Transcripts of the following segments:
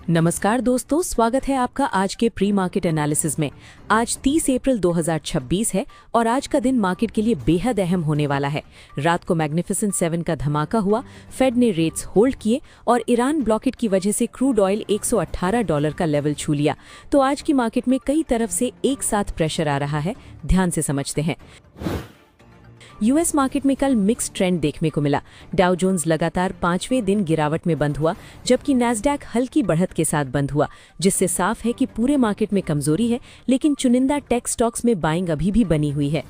नमस्कार दोस्तों, स्वागत है आपका आज के प्री मार्केट एनालिसिस में। आज 30 अप्रैल 2026 है और आज का दिन मार्केट के लिए बेहद अहम होने वाला है। रात को मैग्निफिसेंट 7 का धमाका हुआ, फेड ने रेट्स होल्ड किए और ईरान ब्लॉकेट की वजह से क्रूड ऑयल $118 का लेवल छू लिया। तो आज की मार्केट में कई तरफ से एक साथ प्रेशर आ रहा है, ध्यान से समझते हैं। यूएस मार्केट में कल मिक्स ट्रेंड देखने को मिला। डाउ जोन्स लगातार 5वें दिन गिरावट में बंद हुआ, जबकि नैस्डैक हल्की बढ़त के साथ बंद हुआ, जिससे साफ है कि पूरे मार्केट में कमजोरी है, लेकिन चुनिंदा टेक स्टॉक्स में बाइंग अभी भी बनी हुई है।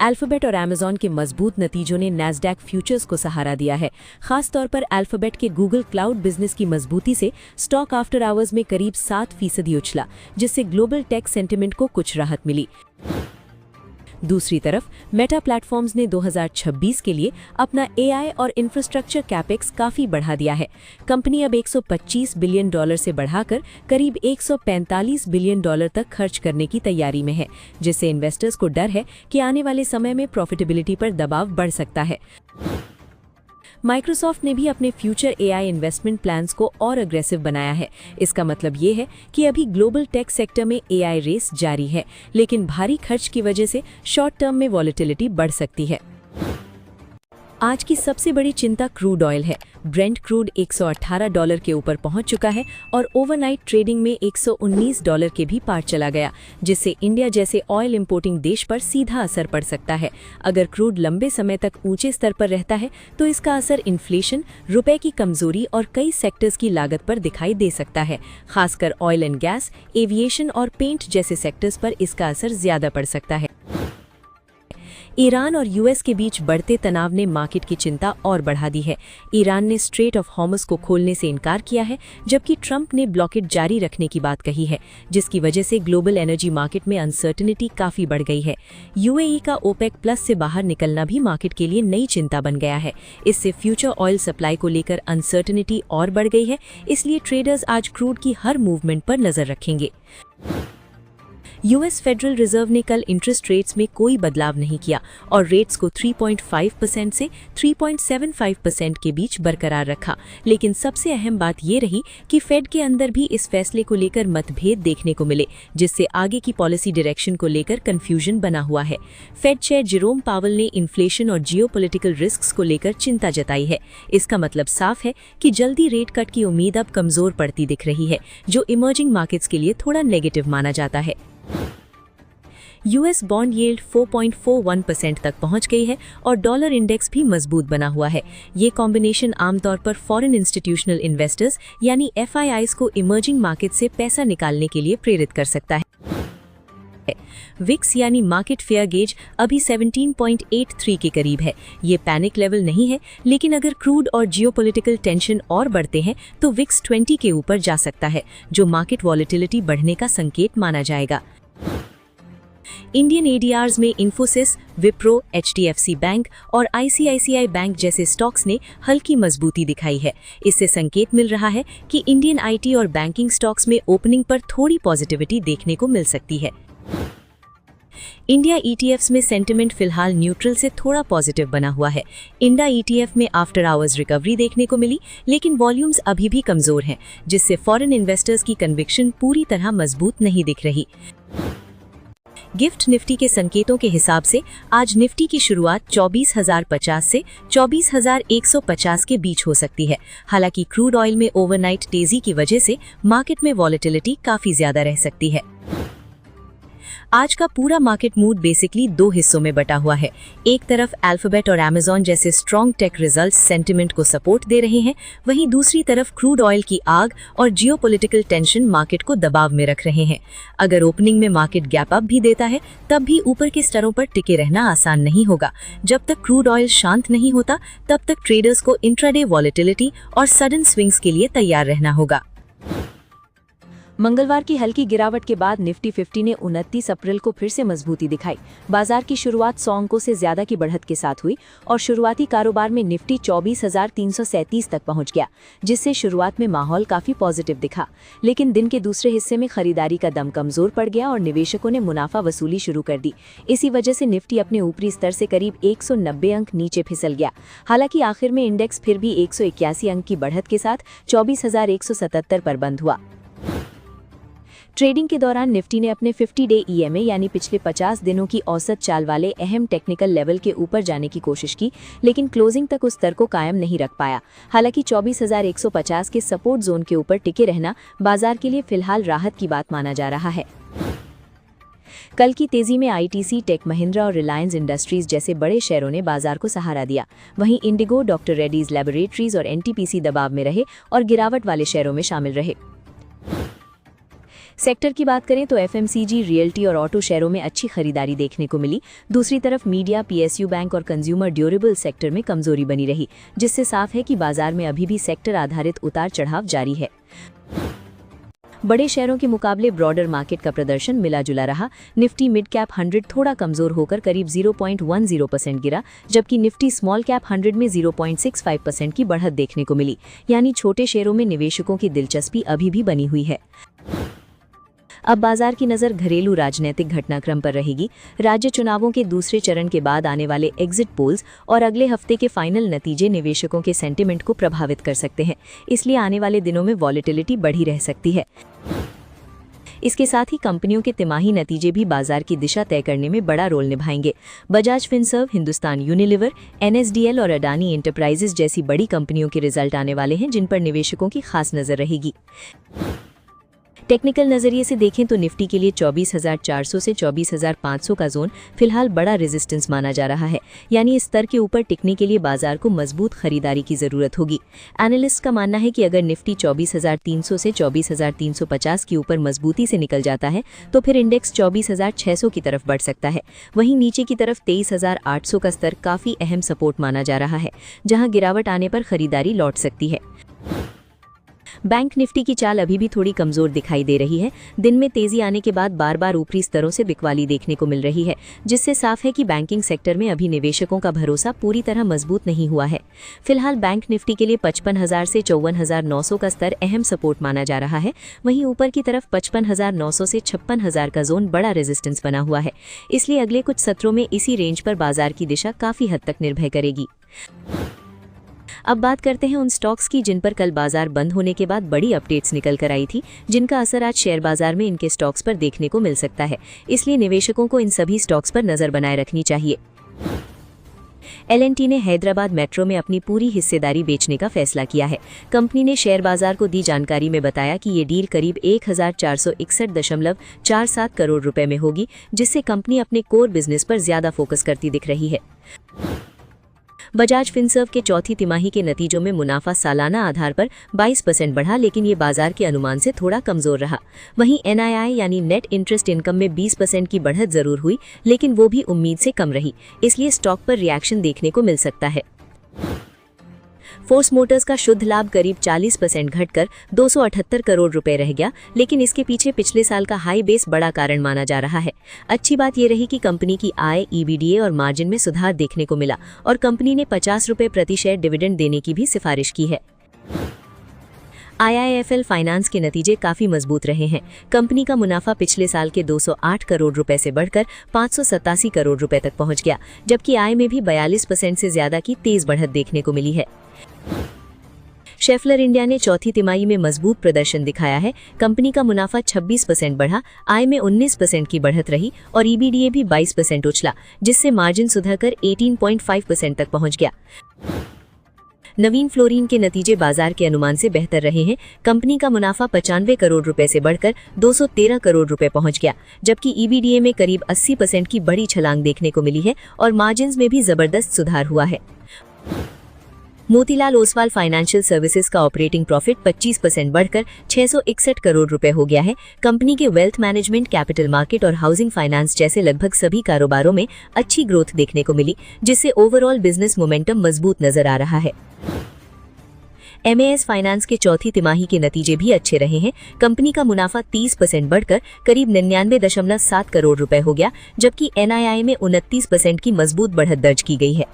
अल्फाबेट और अमेज़न के मजबूत नतीजों ने नैस्डैक फ्यूचर्स को सहारा दिया है। खास तौर पर अल्फाबेट के गूगल क्लाउड बिजनेस की मजबूती से स्टॉक आफ्टर आवर्स में करीब 7% उछला, जिससे ग्लोबल टेक सेंटिमेंट को कुछ राहत मिली। दूसरी तरफ मेटा प्लेटफॉर्म्स ने 2026 के लिए अपना एआई और इंफ्रास्ट्रक्चर कैपेक्स काफ़ी बढ़ा दिया है। कंपनी अब $125 बिलियन से बढ़ाकर करीब $145 बिलियन तक खर्च करने की तैयारी में है, जिससे इन्वेस्टर्स को डर है कि आने वाले समय में प्रॉफिटेबिलिटी पर दबाव बढ़ सकता है। माइक्रोसॉफ्ट ने भी अपने फ्यूचर एआई इन्वेस्टमेंट प्लान्स को और अग्रेसिव बनाया है। इसका मतलब ये है कि अभी ग्लोबल टेक सेक्टर में एआई रेस जारी है, लेकिन भारी खर्च की वजह से शॉर्ट टर्म में वॉलेटिलिटी बढ़ सकती है। आज की सबसे बड़ी चिंता क्रूड ऑयल है। ब्रेंट क्रूड $118 के ऊपर पहुंच चुका है और ओवरनाइट ट्रेडिंग में $119 के भी पार चला गया, जिससे इंडिया जैसे ऑयल इंपोर्टिंग देश पर सीधा असर पड़ सकता है। अगर क्रूड लंबे समय तक ऊंचे स्तर पर रहता है तो इसका असर इन्फ्लेशन, रुपए की कमजोरी और कई सेक्टर्स की लागत पर दिखाई दे सकता है। खासकर ऑयल एंड गैस, एविएशन और पेंट जैसे सेक्टर्स पर इसका असर ज्यादा पड़ सकता है। ईरान और यूएस के बीच बढ़ते तनाव ने मार्केट की चिंता और बढ़ा दी है। ईरान ने स्ट्रेट ऑफ हॉर्मुज़ को खोलने से इनकार किया है, जबकि ट्रंप ने ब्लॉकेड जारी रखने की बात कही है, जिसकी वजह से ग्लोबल एनर्जी मार्केट में अनसर्टेनिटी काफ़ी बढ़ गई है। यूएई का ओपेक प्लस से बाहर निकलना भी मार्केट के लिए नई चिंता बन गया है। इससे फ्यूचर ऑयल सप्लाई को लेकर अनसर्टेनिटी और बढ़ गई है, इसलिए ट्रेडर्स आज क्रूड की हर मूवमेंट पर नज़र रखेंगे। यूएस फेडरल रिजर्व ने कल इंटरेस्ट रेट्स में कोई बदलाव नहीं किया और रेट्स को 3.5% से 3.75% के बीच बरकरार रखा। लेकिन सबसे अहम बात ये रही कि फेड के अंदर भी इस फैसले को लेकर मतभेद देखने को मिले, जिससे आगे की पॉलिसी डायरेक्शन को लेकर कंफ्यूजन बना हुआ है। फेड चेयर जेरोम पावेल ने इन्फ्लेशन और जियोपॉलिटिकल रिस्क्स को लेकर चिंता जताई है। इसका मतलब साफ है कि जल्दी रेट कट की उम्मीद अब कमजोर पड़ती दिख रही है, जो इमर्जिंग मार्केट्स के लिए थोड़ा नेगेटिव माना जाता है। यूएस बॉन्ड यील्ड 4.41% तक पहुंच गई है और डॉलर इंडेक्स भी मजबूत बना हुआ है। ये कॉम्बिनेशन आमतौर पर फॉरेन इंस्टीट्यूशनल इन्वेस्टर्स यानी एफआईआईज को इमर्जिंग मार्केट से पैसा निकालने के लिए प्रेरित कर सकता है। विक्स यानी मार्केट फेयर गेज अभी 17.83 के करीब है। ये पैनिक लेवल नहीं है, लेकिन अगर क्रूड और जियोपॉलिटिकल टेंशन और बढ़ते हैं तो विक्स 20 के ऊपर जा सकता है, जो मार्केट वॉलेटिलिटी बढ़ने का संकेत माना जाएगा। इंडियन एडीआर्स में इन्फोसिस, विप्रो, एचडीएफसी बैंक और आईसीआईसीआई बैंक जैसे स्टॉक्स ने हल्की मजबूती दिखाई है। इससे संकेत मिल रहा है कि इंडियन आईटी और बैंकिंग स्टॉक्स में ओपनिंग पर थोड़ी पॉजिटिविटी देखने को मिल सकती है। इंडिया ईटीएफ्स में सेंटिमेंट फिलहाल न्यूट्रल से थोड़ा पॉजिटिव बना हुआ है। इंडा ईटीएफ में आफ्टर आवर्स रिकवरी देखने को मिली, लेकिन वॉल्यूम्स अभी भी कमजोर हैं, जिससे फॉरेन इन्वेस्टर्स की कन्विक्शन पूरी तरह मजबूत नहीं दिख रही। गिफ्ट निफ्टी के संकेतों के हिसाब से आज निफ्टी की शुरुआत 24,050 से 24,150 के बीच हो सकती है। हालांकि क्रूड ऑयल में ओवरनाइट तेजी की वजह से मार्केट में वॉलेटिलिटी काफी ज्यादा रह सकती है। आज का पूरा मार्केट मूड बेसिकली दो हिस्सों में बटा हुआ है। एक तरफ अल्फाबेट और अमेज़न जैसे स्ट्रॉन्ग टेक रिजल्ट्स सेंटिमेंट को सपोर्ट दे रहे हैं, वहीं दूसरी तरफ क्रूड ऑयल की आग और जियोपॉलिटिकल टेंशन मार्केट को दबाव में रख रहे हैं। अगर ओपनिंग में मार्केट गैप अप भी देता है, तब भी ऊपर के स्तरों पर टिके रहना आसान नहीं होगा। जब तक क्रूड ऑयल शांत नहीं होता, तब तक ट्रेडर्स को इंट्राडे वॉलेटिलिटी और सडन स्विंग्स के लिए तैयार रहना होगा। मंगलवार की हल्की गिरावट के बाद निफ्टी 50 ने 29 अप्रैल को फिर से मजबूती दिखाई। बाजार की शुरुआत 100 अंकों से ज्यादा की बढ़त के साथ हुई और शुरुआती कारोबार में निफ्टी 24,337 तक पहुंच गया, जिससे शुरुआत में माहौल काफी पॉजिटिव दिखा। लेकिन दिन के दूसरे हिस्से में खरीदारी का दम कमजोर पड़ गया और निवेशकों ने मुनाफा वसूली शुरू कर दी। इसी वजह से निफ्टी अपने ऊपरी स्तर से करीब 190 अंक नीचे फिसल गया। हालांकि आखिर में इंडेक्स फिर भी 181 अंक की बढ़त के साथ 24,177 पर बंद हुआ। ट्रेडिंग के दौरान निफ्टी ने अपने 50 डे EMA यानी पिछले 50 दिनों की औसत चाल वाले अहम टेक्निकल लेवल के ऊपर जाने की कोशिश की, लेकिन क्लोजिंग तक उस स्तर को कायम नहीं रख पाया। हालांकि 24,150 के सपोर्ट जोन के ऊपर टिके रहना बाजार के लिए फिलहाल राहत की बात माना जा रहा है। कल की तेजी में ITC, टेक महिंद्रा और रिलायंस इंडस्ट्रीज जैसे बड़े शेयरों ने बाजार को सहारा दिया। वहीं इंडिगो, डॉक्टर रेड्डीज लैबोरेटरीज और NTPC दबाव में रहे और गिरावट वाले शेयरों में शामिल रहे। सेक्टर की बात करें तो FMCG, रियल्टी और ऑटो शेयरों में अच्छी खरीदारी देखने को मिली। दूसरी तरफ मीडिया, PSU बैंक और कंज्यूमर ड्यूरेबल सेक्टर में कमजोरी बनी रही, जिससे साफ है कि बाजार में अभी भी सेक्टर आधारित उतार चढ़ाव जारी है। बड़े शेयरों के मुकाबले ब्रॉडर मार्केट का प्रदर्शन मिला जुला रहा। निफ्टी मिड कैप 100 थोड़ा कमजोर होकर करीब 0.10% गिरा, जबकि निफ्टी स्मॉल कैप 100 में 0.65% की बढ़त देखने को मिली। यानी छोटे शेयरों में निवेशकों की दिलचस्पी अभी भी बनी हुई है। अब बाजार की नज़र घरेलू राजनीतिक घटनाक्रम पर रहेगी। राज्य चुनावों के दूसरे चरण के बाद आने वाले एग्जिट पोल्स और अगले हफ्ते के फाइनल नतीजे निवेशकों के सेंटिमेंट को प्रभावित कर सकते हैं, इसलिए आने वाले दिनों में वॉलेटिलिटी बढ़ी रह सकती है। इसके साथ ही कंपनियों के तिमाही नतीजे भी बाजार की दिशा तय करने में बड़ा रोल निभाएंगे। Bajaj Finserv, Hindustan Unilever, NSDL और अडानी एंटरप्राइजेज जैसी बड़ी कंपनियों के रिजल्ट आने वाले हैं, जिन पर निवेशकों की खास नजर रहेगी। टेक्निकल नजरिए से देखें तो निफ्टी के लिए 24,400 से 24,500 का जोन फिलहाल बड़ा रेजिस्टेंस माना जा रहा है। यानी इस स्तर के ऊपर टिकने के लिए बाजार को मजबूत खरीदारी की जरूरत होगी। एनालिस्ट का मानना है कि अगर निफ्टी 24,300 से 24,350 के ऊपर मजबूती से निकल जाता है तो फिर इंडेक्स 24,600 की तरफ बढ़ सकता है। वहीं नीचे की तरफ 23,800 का स्तर काफी अहम सपोर्ट माना जा रहा है, जहां गिरावट आने पर खरीदारी लौट सकती है। बैंक निफ्टी की चाल अभी भी थोड़ी कमजोर दिखाई दे रही है। दिन में तेजी आने के बाद बार बार ऊपरी स्तरों से बिकवाली देखने को मिल रही है, जिससे साफ है कि बैंकिंग सेक्टर में अभी निवेशकों का भरोसा पूरी तरह मजबूत नहीं हुआ है। फिलहाल बैंक निफ्टी के लिए 55,000 से 54,900 का स्तर अहम सपोर्ट माना जा रहा है। वहीं ऊपर की तरफ 55,900 से 56,000 का जोन बड़ा रेजिस्टेंस बना हुआ है। इसलिए अगले कुछ सत्रों में इसी रेंज पर बाजार की दिशा काफी हद तक निर्भर करेगी। अब बात करते हैं उन स्टॉक्स की जिन पर कल बाजार बंद होने के बाद बड़ी अपडेट्स निकल कर आई थी, जिनका असर आज शेयर बाजार में इनके स्टॉक्स पर देखने को मिल सकता है। इसलिए निवेशकों को इन सभी स्टॉक्स पर नजर बनाए रखनी चाहिए। L&T ने हैदराबाद मेट्रो में अपनी पूरी हिस्सेदारी बेचने का फैसला किया है। कंपनी ने शेयर बाजार को दी जानकारी में बताया कि ये डील करीब 1,461.47 करोड़ रुपए में होगी, जिससे कंपनी अपने कोर बिजनेस पर ज्यादा फोकस करती दिख रही है। बजाज फिनसर्व के चौथी तिमाही के नतीजों में मुनाफा सालाना आधार पर 22% बढ़ा, लेकिन ये बाजार के अनुमान से थोड़ा कमजोर रहा। वहीं NII यानी नेट इंटरेस्ट इनकम में 20% की बढ़त जरूर हुई, लेकिन वो भी उम्मीद से कम रही, इसलिए स्टॉक पर रिएक्शन देखने को मिल सकता है। फोर्स मोटर्स का शुद्ध लाभ करीब 40% घटकर 278 करोड़ रुपए रह गया, लेकिन इसके पीछे पिछले साल का हाई बेस बड़ा कारण माना जा रहा है। अच्छी बात यह रही कि कंपनी की आय, EBITDA और मार्जिन में सुधार देखने को मिला और कंपनी ने 50 रुपए प्रति शेयर डिविडेंड देने की भी सिफारिश की है। IIFL फाइनेंस के नतीजे काफी मजबूत रहे हैं। कंपनी का मुनाफा पिछले साल के 208 करोड़ रुपए से बढ़कर 587 करोड़ रुपए तक पहुंच गया, जबकि आय में भी 42% से ज्यादा की तेज बढ़त देखने को मिली है। शेफलर इंडिया ने चौथी तिमाही में मजबूत प्रदर्शन दिखाया है। कंपनी का मुनाफा 26% बढ़ा, आय में 19% की बढ़त रही और EBITDA भी 22% उछला, जिससे मार्जिन सुधरकर 18.5% तक पहुंच गया। नवीन फ्लोरिन के नतीजे बाजार के अनुमान से बेहतर रहे हैं। कंपनी का मुनाफा 95 करोड़ रुपए से बढ़कर 213 करोड़ रुपए पहुंच गया, जबकि EBITDA में करीब 80% की बड़ी छलांग देखने को मिली है और मार्जिन्स में भी जबरदस्त सुधार हुआ है। मोतीलाल ओसवाल फाइनेंशियल सर्विसेज का ऑपरेटिंग प्रॉफिट 25% बढ़कर 661 करोड़ रुपए हो गया है। कंपनी के वेल्थ मैनेजमेंट, कैपिटल मार्केट और हाउसिंग फाइनेंस जैसे लगभग सभी कारोबारों में अच्छी ग्रोथ देखने को मिली, जिससे ओवरऑल बिजनेस मोमेंटम मजबूत नजर आ रहा है। MAS फाइनेंस के चौथी तिमाही के नतीजे भी अच्छे रहे हैं। कंपनी का मुनाफा 30% बढ़कर करीब 99.7 करोड़ रुपए हो गया, जबकि NII में 29% की मजबूत बढ़त दर्ज की गई है।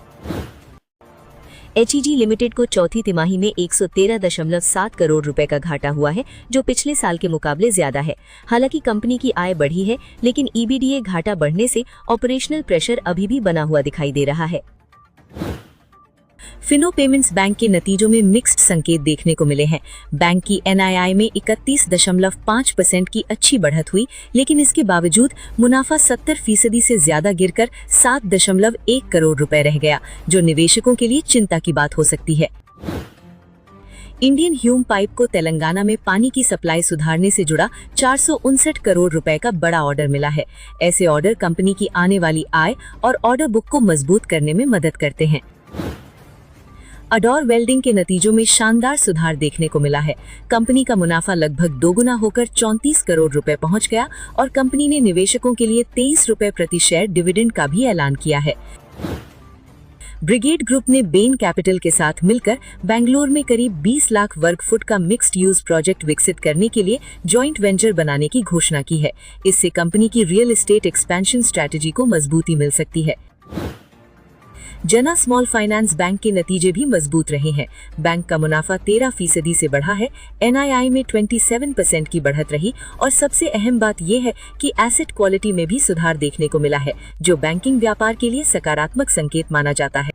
HEG लिमिटेड को चौथी तिमाही में 113.7 करोड़ रुपए का घाटा हुआ है, जो पिछले साल के मुकाबले ज्यादा है। हालांकि कंपनी की आय बढ़ी है, लेकिन EBITDA घाटा बढ़ने से ऑपरेशनल प्रेशर अभी भी बना हुआ दिखाई दे रहा है। फिनो पेमेंट्स बैंक के नतीजों में मिक्स्ड संकेत देखने को मिले हैं। बैंक की NII में 31.5% की अच्छी बढ़त हुई, लेकिन इसके बावजूद मुनाफा 70% से ज्यादा गिरकर 7.1 करोड़ रुपए रह गया, जो निवेशकों के लिए चिंता की बात हो सकती है। इंडियन ह्यूम पाइप को तेलंगाना में पानी की सप्लाई सुधारने से जुड़ा 459 करोड़ रुपए का बड़ा ऑर्डर मिला है। ऐसे ऑर्डर कंपनी की आने वाली आय और ऑर्डर बुक को मजबूत करने में मदद करते हैं। अडोर वेल्डिंग के नतीजों में शानदार सुधार देखने को मिला है। कंपनी का मुनाफा लगभग दोगुना होकर 34 करोड़ रुपए पहुंच गया और कंपनी ने निवेशकों के लिए 23 रुपए प्रति शेयर डिविडेंड का भी ऐलान किया है। ब्रिगेड ग्रुप ने बेन कैपिटल के साथ मिलकर बेंगलुरु में करीब 20 लाख वर्ग फुट का मिक्स्ड यूज प्रोजेक्ट विकसित करने के लिए जॉइंट वेंचर बनाने की घोषणा की है। इससे कंपनी की रियल एस्टेट एक्सपेंशन स्ट्रैटेजी को मजबूती मिल सकती है। जना स्मॉल फाइनेंस बैंक के नतीजे भी मजबूत रहे हैं। बैंक का मुनाफा 13% से बढ़ा है, NII में 27% की बढ़त रही और सबसे अहम बात यह है कि एसेट क्वालिटी में भी सुधार देखने को मिला है, जो बैंकिंग व्यापार के लिए सकारात्मक संकेत माना जाता है।